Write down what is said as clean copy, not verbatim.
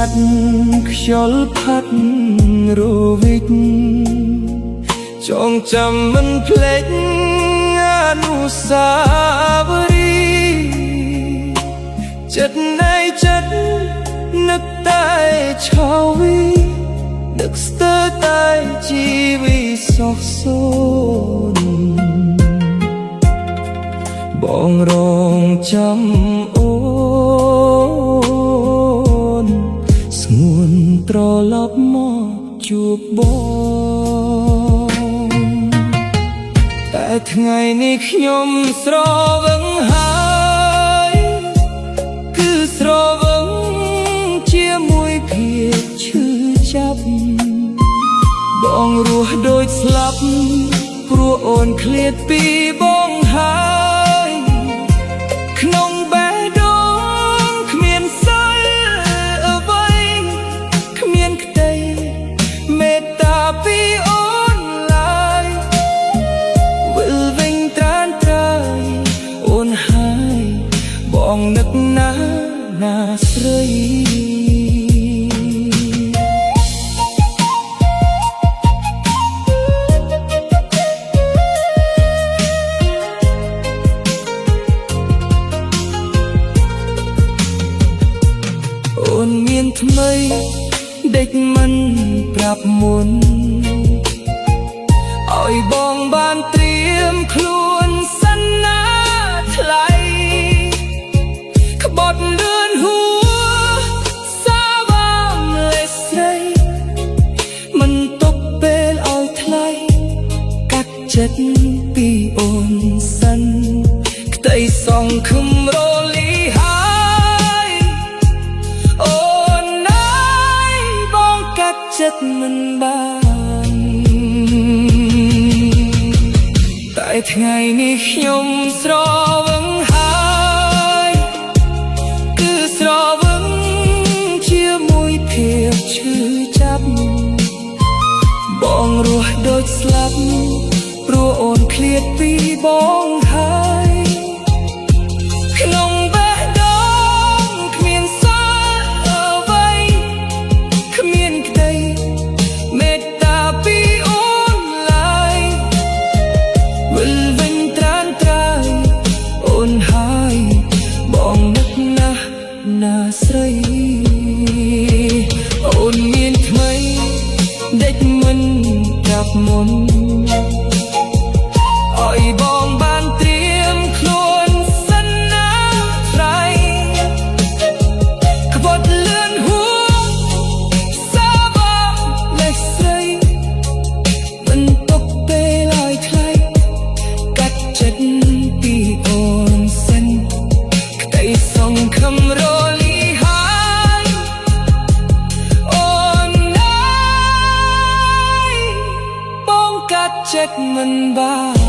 កាត់ខ្យល់ផាត់រវិចចងចាំមិនភ្លេចអនុស្សាវរីយ៍ចិត្តនៃចិត្តនឹកតែឆាវីនឹកស្ទើរតែជីវិតសោកសូន្យបងរងចាំអូនស្ងួនត្រឡប់មកជួបបងតែថ្ងៃនេះខ្ញុំស្រវឹងហើយគឺស្រវឹងជាមួយភាពឈឺចាប់បងរស់ដូចស្លាប់ព្រោះអូនឃ្លាតពីបងហើយក្នុងបេះដូងគ្មានសល់អ្វីគ្មានក្តីមេត្តាពីអូនឡើយវិលវិញត្រានត្រើយអូនហើយបងនឹកណាណាស្រីអូនមានថ្មីដេចមិនប្រាប់មុនឲ្យបងបានត្រៀមខ្លួនសិនណាថ្លៃក្បត់លឿនហួសាវាមលេស្រីមិនទុកពេលឲ្យថ្លៃកាត់ចិត្តពីអូនសិនក្តីសង្ឃឹមរលីហើយអូនហើយបងកាត់ចិត្តមិនបានតែថ្ងៃនេះខ្ញុំស្រវឹងហើយគឺស្រវឹងជាមួយភាពឈឺចាប់បងរស់ដូចស្លាប់ព្រោះអូនឃ្លាតពីបងហើយក្នុងបេះដូងគ្មានសល់អ្វីគ្មានក្តីមេត្តាពីអូនឡើយវិលវិញត្រានត្រើយអូនហើយបងនឹកណាស់ណាស្រីអូនមានថ្មីដេចមិនប្រាប់មុនឲ្យបងបានត្រៀមខ្លួនសិនណាថ្លៃក្បត់លឿនហួសាវាមលេស្រីមិនទុកពេលឲ្យថ្លៃកាត់ចិត្តពីអូនសិនក្តីសង្ឃឹមរលីហើយអូនហើយបងកាត់ចិត្តមិនបាន